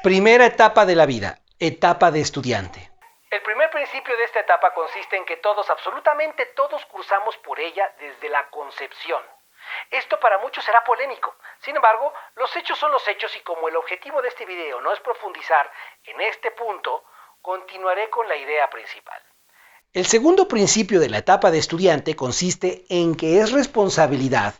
Primera etapa de la vida, etapa de estudiante. El primer principio de esta etapa consiste en que todos, absolutamente todos, cursamos por ella desde la concepción. Esto para muchos será polémico. Sin embargo, los hechos son los hechos y como el objetivo de este video no es profundizar en este punto, continuaré con la idea principal. El segundo principio de la etapa de estudiante consiste en que es responsabilidad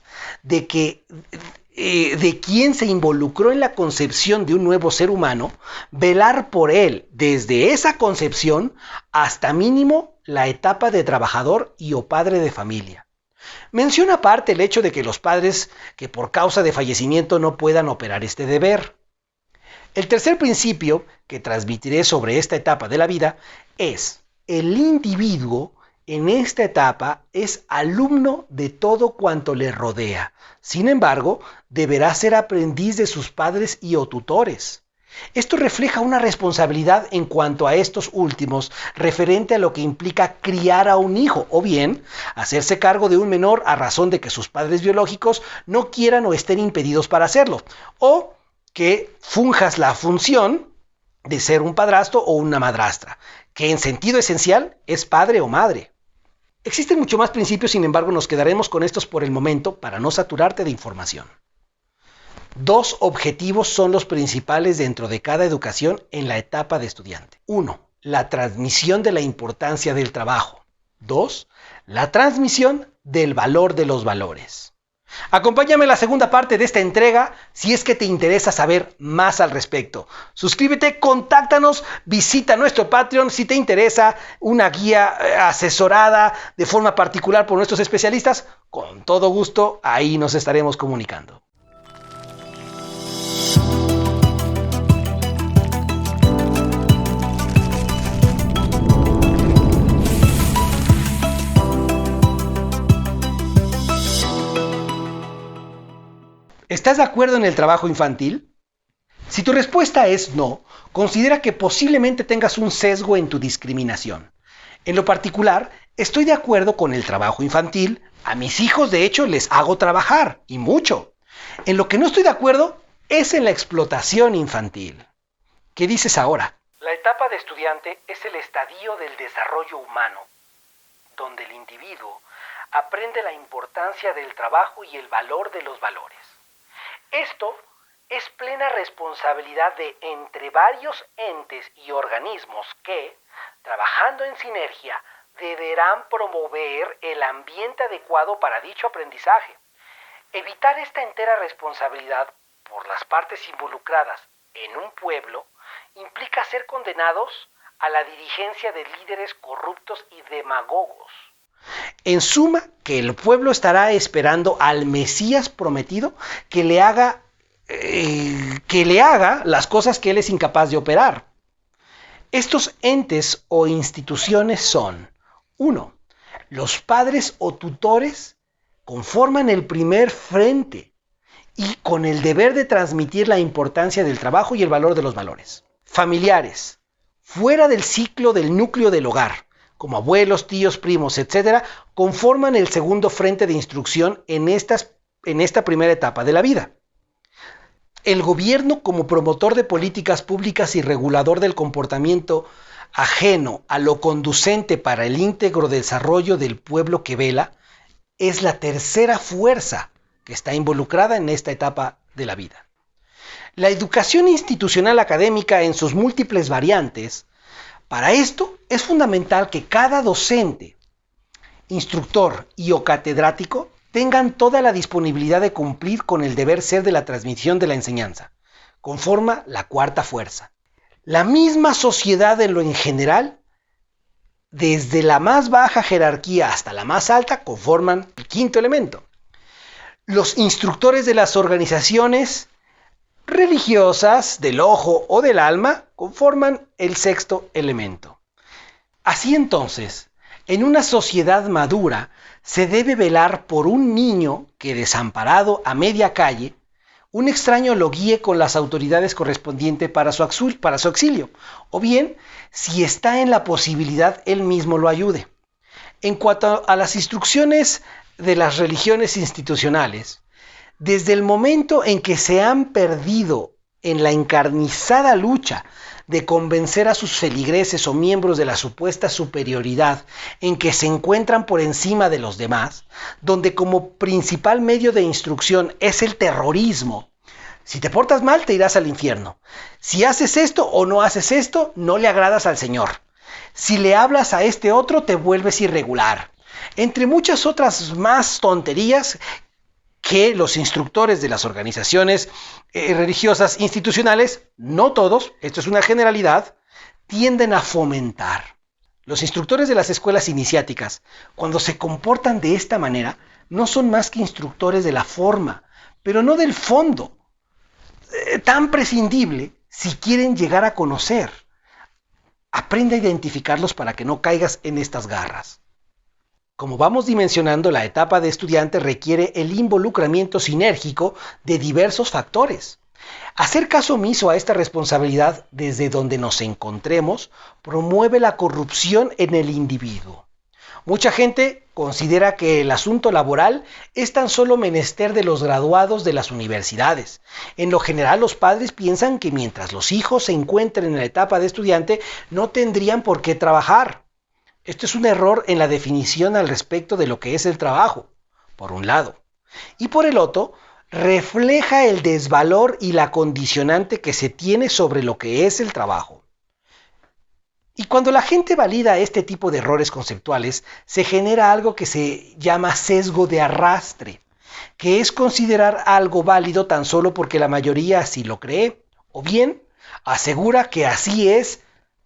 de quien se involucró en la concepción de un nuevo ser humano, velar por él desde esa concepción hasta mínimo la etapa de trabajador y o padre de familia. Menciona aparte el hecho de que los padres que por causa de fallecimiento no puedan operar este deber. El tercer principio que transmitiré sobre esta etapa de la vida es: el individuo en esta etapa es alumno de todo cuanto le rodea. Sin embargo, deberá ser aprendiz de sus padres y o tutores. Esto refleja una responsabilidad en cuanto a estos últimos, referente a lo que implica criar a un hijo, o bien hacerse cargo de un menor a razón de que sus padres biológicos no quieran o estén impedidos para hacerlo, o que funjas la función de ser un padrastro o una madrastra, que en sentido esencial es padre o madre. Existen mucho más principios, sin embargo nos quedaremos con estos por el momento para no saturarte de información. Dos objetivos son los principales dentro de cada educación en la etapa de estudiante. 1. La transmisión de la importancia del trabajo. 2. La transmisión del valor de los valores. Acompáñame a la segunda parte de esta entrega si es que te interesa saber más al respecto. Suscríbete, contáctanos, visita nuestro Patreon si te interesa una guía asesorada de forma particular por nuestros especialistas. Con todo gusto, ahí nos estaremos comunicando. ¿Estás de acuerdo en el trabajo infantil? Si tu respuesta es no, considera que posiblemente tengas un sesgo en tu discriminación. En lo particular, estoy de acuerdo con el trabajo infantil. A mis hijos, de hecho, les hago trabajar, y mucho. En lo que no estoy de acuerdo es en la explotación infantil. ¿Qué dices ahora? La etapa de estudiante es el estadio del desarrollo humano, donde el individuo aprende la importancia del trabajo y el valor de los valores. Esto es plena responsabilidad de entre varios entes y organismos que, trabajando en sinergia, deberán promover el ambiente adecuado para dicho aprendizaje. Evitar esta entera responsabilidad por las partes involucradas en un pueblo implica ser condenados a la dirigencia de líderes corruptos y demagogos. En suma, que el pueblo estará esperando al Mesías prometido que le haga las cosas que él es incapaz de operar. Estos entes o instituciones son: 1. Los padres o tutores conforman el primer frente y con el deber de transmitir la importancia del trabajo y el valor de los valores. Familiares, fuera del ciclo del núcleo del hogar, como abuelos, tíos, primos, etc., conforman el segundo frente de instrucción en esta primera etapa de la vida. El gobierno, como promotor de políticas públicas y regulador del comportamiento ajeno a lo conducente para el íntegro desarrollo del pueblo que vela, es la tercera fuerza que está involucrada en esta etapa de la vida. La educación institucional académica en sus múltiples variantes. Para esto es fundamental que cada docente, instructor y o catedrático tengan toda la disponibilidad de cumplir con el deber ser de la transmisión de la enseñanza. Conforma la cuarta fuerza. La misma sociedad en lo en general, desde la más baja jerarquía hasta la más alta, conforman el quinto elemento. Los instructores de las organizaciones religiosas del ojo o del alma conforman el sexto elemento. Así entonces, en una sociedad madura se debe velar por un niño que, desamparado a media calle, un extraño lo guíe con las autoridades correspondientes para su auxilio, o bien, si está en la posibilidad, él mismo lo ayude. En cuanto a las instrucciones de las religiones institucionales, desde el momento en que se han perdido en la encarnizada lucha de convencer a sus feligreses o miembros de la supuesta superioridad en que se encuentran por encima de los demás, donde como principal medio de instrucción es el terrorismo. Si te portas mal, te irás al infierno. Si haces esto o no haces esto, no le agradas al Señor. Si le hablas a este otro, te vuelves irregular. Entre muchas otras más tonterías que los instructores de las organizaciones religiosas institucionales, no todos, esto es una generalidad, tienden a fomentar. Los instructores de las escuelas iniciáticas, cuando se comportan de esta manera, no son más que instructores de la forma, pero no del fondo, tan prescindible si quieren llegar a conocer. Aprende a identificarlos para que no caigas en estas garras. Como vamos dimensionando, la etapa de estudiante requiere el involucramiento sinérgico de diversos factores. Hacer caso omiso a esta responsabilidad desde donde nos encontremos promueve la corrupción en el individuo. Mucha gente considera que el asunto laboral es tan solo menester de los graduados de las universidades. En lo general, los padres piensan que mientras los hijos se encuentren en la etapa de estudiante, no tendrían por qué trabajar. Esto es un error en la definición al respecto de lo que es el trabajo, por un lado. Y por el otro, refleja el desvalor y la condicionante que se tiene sobre lo que es el trabajo. Y cuando la gente valida este tipo de errores conceptuales, se genera algo que se llama sesgo de arrastre, que es considerar algo válido tan solo porque la mayoría así lo cree, o bien asegura que así es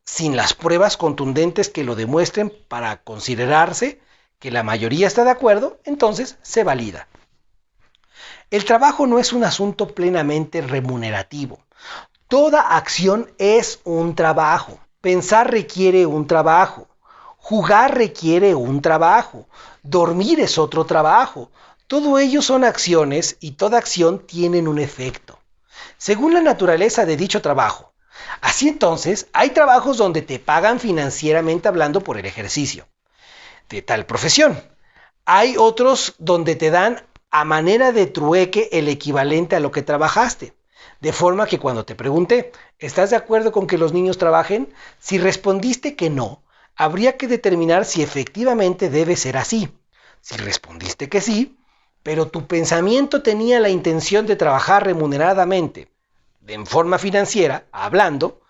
sin las pruebas contundentes que lo demuestren para considerarse que la mayoría está de acuerdo, entonces se valida. El trabajo no es un asunto plenamente remunerativo. Toda acción es un trabajo. Pensar requiere un trabajo. Jugar requiere un trabajo. Dormir es otro trabajo. Todo ello son acciones y toda acción tiene un efecto, según la naturaleza de dicho trabajo. Así entonces, hay trabajos donde te pagan financieramente hablando por el ejercicio de tal profesión. Hay otros donde te dan a manera de trueque el equivalente a lo que trabajaste. De forma que cuando te pregunté, ¿estás de acuerdo con que los niños trabajen? Si respondiste que no, habría que determinar si efectivamente debe ser así. Si respondiste que sí, pero tu pensamiento tenía la intención de trabajar remuneradamente, en forma financiera, hablando,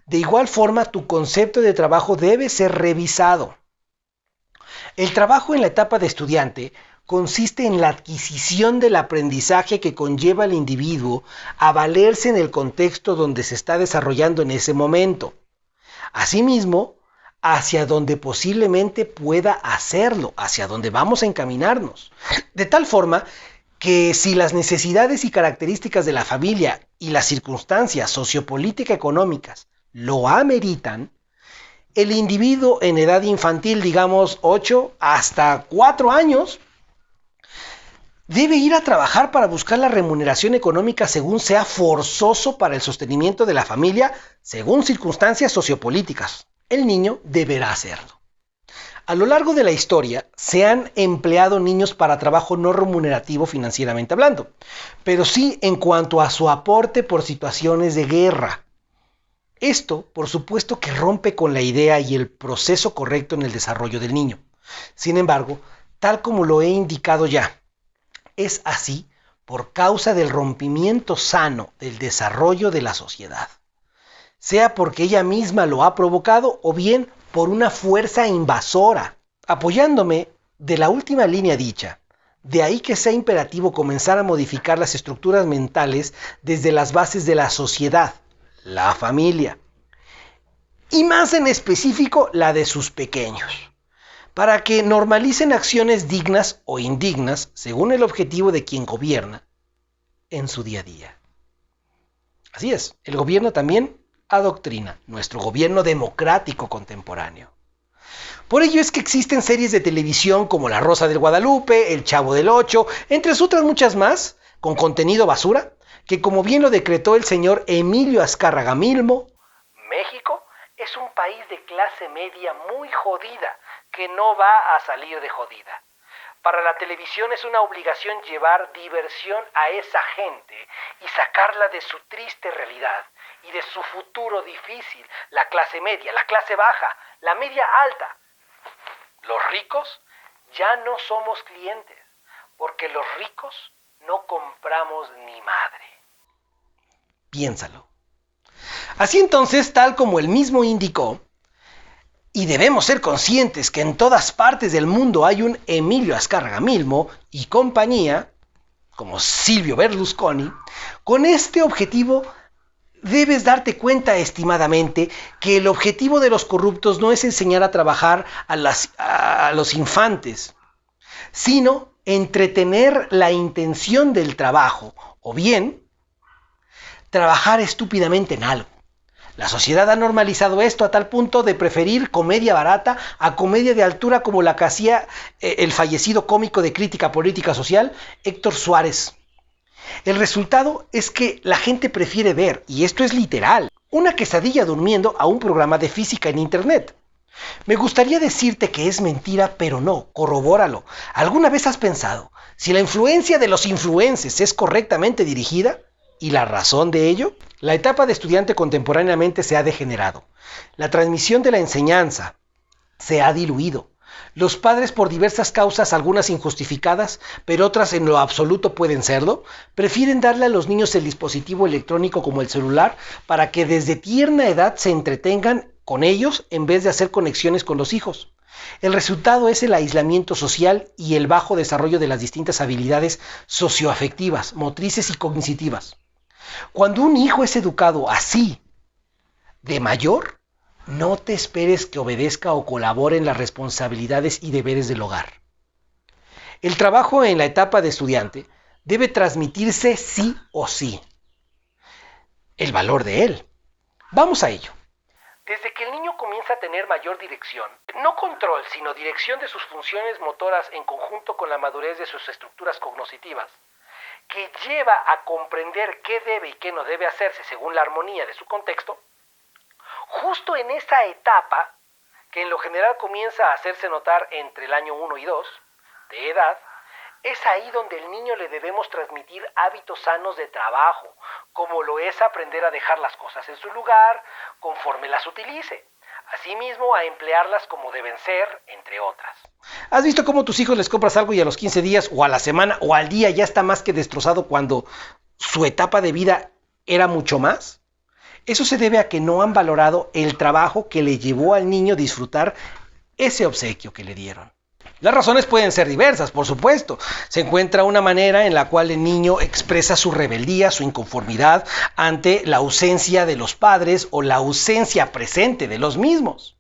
de igual forma tu concepto de trabajo debe ser revisado. El trabajo en la etapa de estudiante consiste en la adquisición del aprendizaje que conlleva al individuo a valerse en el contexto donde se está desarrollando en ese momento. Asimismo, hacia donde posiblemente pueda hacerlo, hacia donde vamos a encaminarnos. De tal forma que si las necesidades y características de la familia y las circunstancias sociopolíticas económicas lo ameritan, el individuo en edad infantil, digamos 8 hasta 4 años, debe ir a trabajar para buscar la remuneración económica según sea forzoso para el sostenimiento de la familia, según circunstancias sociopolíticas. El niño deberá hacerlo. A lo largo de la historia se han empleado niños para trabajo no remunerativo financieramente hablando, pero sí en cuanto a su aporte por situaciones de guerra. Esto, por supuesto, que rompe con la idea y el proceso correcto en el desarrollo del niño. Sin embargo, tal como lo he indicado ya, es así por causa del rompimiento sano del desarrollo de la sociedad, sea porque ella misma lo ha provocado o bien por una fuerza invasora. Apoyándome de la última línea dicha, de ahí que sea imperativo comenzar a modificar las estructuras mentales desde las bases de la sociedad, la familia, y más en específico la de sus pequeños, para que normalicen acciones dignas o indignas según el objetivo de quien gobierna en su día a día. Así es, el gobierno también adoctrina, nuestro gobierno democrático contemporáneo. Por ello es que existen series de televisión como La Rosa del Guadalupe, El Chavo del Ocho, entre otras muchas más, con contenido basura, que como bien lo decretó el señor Emilio Azcárraga Milmo, México es un país de clase media muy jodida, que no va a salir de jodida. Para la televisión es una obligación llevar diversión a esa gente y sacarla de su triste realidad y de su futuro difícil, la clase media, la clase baja, la media alta. Los ricos ya no somos clientes, porque los ricos no compramos ni madre. Piénsalo. Así entonces, tal como él mismo indicó, y debemos ser conscientes que en todas partes del mundo hay un Emilio Azcárraga Milmo y compañía, como Silvio Berlusconi, con este objetivo debes darte cuenta, estimadamente, que el objetivo de los corruptos no es enseñar a trabajar a los infantes, sino entretener la intención del trabajo, o bien trabajar estúpidamente en algo. La sociedad ha normalizado esto a tal punto de preferir comedia barata a comedia de altura como la que hacía el fallecido cómico de crítica política social, Héctor Suárez. El resultado es que la gente prefiere ver, y esto es literal, una quesadilla durmiendo a un programa de física en internet. Me gustaría decirte que es mentira, pero no, corrobóralo. ¿Alguna vez has pensado si la influencia de los influencers es correctamente dirigida? ¿Y la razón de ello? La etapa de estudiante contemporáneamente se ha degenerado. La transmisión de la enseñanza se ha diluido. Los padres, por diversas causas, algunas injustificadas, pero otras en lo absoluto pueden serlo, prefieren darle a los niños el dispositivo electrónico como el celular para que desde tierna edad se entretengan con ellos en vez de hacer conexiones con los hijos. El resultado es el aislamiento social y el bajo desarrollo de las distintas habilidades socioafectivas, motrices y cognitivas. Cuando un hijo es educado así, de mayor, no te esperes que obedezca o colabore en las responsabilidades y deberes del hogar. El trabajo en la etapa de estudiante debe transmitirse sí o sí. El valor de él. Vamos a ello. Desde que el niño comienza a tener mayor dirección, no control, sino dirección de sus funciones motoras en conjunto con la madurez de sus estructuras cognitivas, que lleva a comprender qué debe y qué no debe hacerse según la armonía de su contexto, justo en esa etapa, que en lo general comienza a hacerse notar entre el año 1 y 2 de edad, es ahí donde el niño le debemos transmitir hábitos sanos de trabajo, como lo es aprender a dejar las cosas en su lugar conforme las utilice. Asimismo, a emplearlas como deben ser, entre otras. ¿Has visto cómo tus hijos les compras algo y a los 15 días, o a la semana, o al día ya está más que destrozado cuando su etapa de vida era mucho más? Eso se debe a que no han valorado el trabajo que le llevó al niño disfrutar ese obsequio que le dieron. Las razones pueden ser diversas, por supuesto. Se encuentra una manera en la cual el niño expresa su rebeldía, su inconformidad ante la ausencia de los padres o la ausencia presente de los mismos.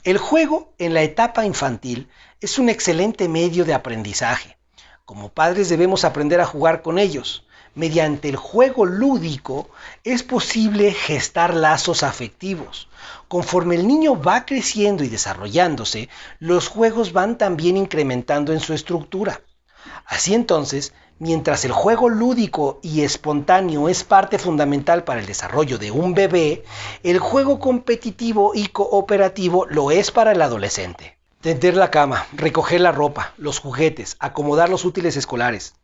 El juego en la etapa infantil es un excelente medio de aprendizaje. Como padres debemos aprender a jugar con ellos. Mediante el juego lúdico es posible gestar lazos afectivos. Conforme el niño va creciendo y desarrollándose, los juegos van también incrementando en su estructura. Así entonces, mientras el juego lúdico y espontáneo es parte fundamental para el desarrollo de un bebé, el juego competitivo y cooperativo lo es para el adolescente. Tender la cama, recoger la ropa, los juguetes, acomodar los útiles escolares,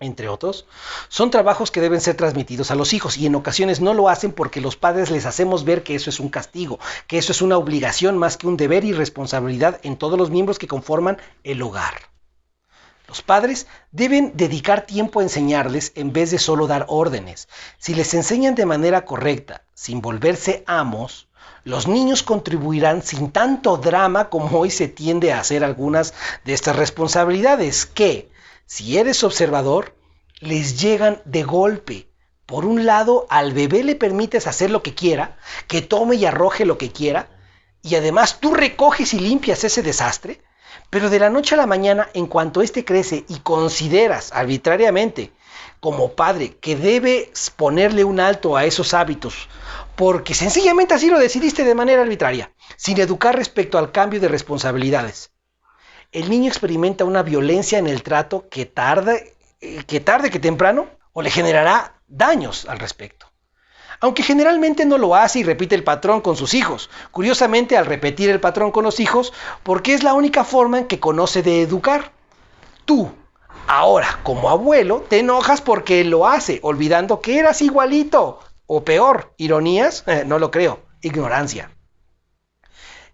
entre otros, son trabajos que deben ser transmitidos a los hijos y en ocasiones no lo hacen porque los padres les hacemos ver que eso es un castigo, que eso es una obligación más que un deber y responsabilidad en todos los miembros que conforman el hogar. Los padres deben dedicar tiempo a enseñarles en vez de solo dar órdenes. Si les enseñan de manera correcta, sin volverse amos, los niños contribuirán sin tanto drama como hoy se tiende a hacer algunas de estas responsabilidades que, si eres observador, les llegan de golpe. Por un lado, al bebé le permites hacer lo que quiera, que tome y arroje lo que quiera, y además tú recoges y limpias ese desastre, pero de la noche a la mañana, en cuanto éste crece y consideras arbitrariamente como padre que debes ponerle un alto a esos hábitos, porque sencillamente así lo decidiste de manera arbitraria, sin educar respecto al cambio de responsabilidades, el niño experimenta una violencia en el trato que tarde que temprano o le generará daños al respecto. Aunque generalmente no lo hace y repite el patrón con sus hijos. Curiosamente, al repetir el patrón con los hijos, porque es la única forma en que conoce de educar. Tú, ahora como abuelo, te enojas porque él lo hace, olvidando que eras igualito. O peor, ironías, no lo creo, ignorancia.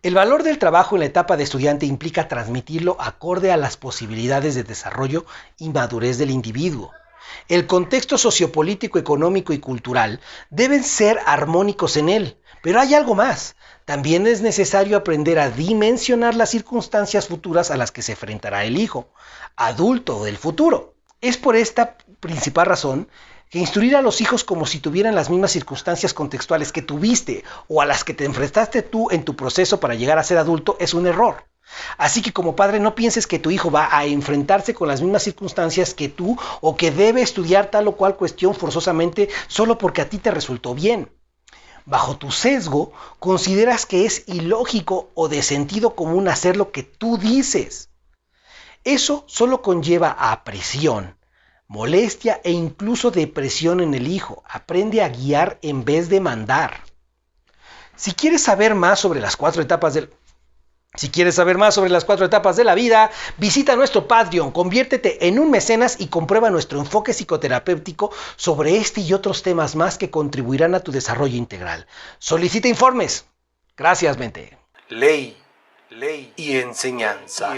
El valor del trabajo en la etapa de estudiante implica transmitirlo acorde a las posibilidades de desarrollo y madurez del individuo. El contexto sociopolítico, económico y cultural deben ser armónicos en él, pero hay algo más. También es necesario aprender a dimensionar las circunstancias futuras a las que se enfrentará el hijo, adulto del futuro. Es por esta principal razón que instruir a los hijos como si tuvieran las mismas circunstancias contextuales que tuviste o a las que te enfrentaste tú en tu proceso para llegar a ser adulto es un error. Así que como padre no pienses que tu hijo va a enfrentarse con las mismas circunstancias que tú o que debe estudiar tal o cual cuestión forzosamente solo porque a ti te resultó bien. Bajo tu sesgo, consideras que es ilógico o de sentido común hacer lo que tú dices. Eso solo conlleva a presión, molestia e incluso depresión en el hijo. Aprende a guiar en vez de mandar. Si quieres saber más sobre las cuatro etapas del la vida, visita nuestro Patreon, conviértete en un mecenas y comprueba nuestro enfoque psicoterapéutico sobre este y otros temas más que contribuirán a tu desarrollo integral. Solicita informes. Gracias, mente. Ley y enseñanza.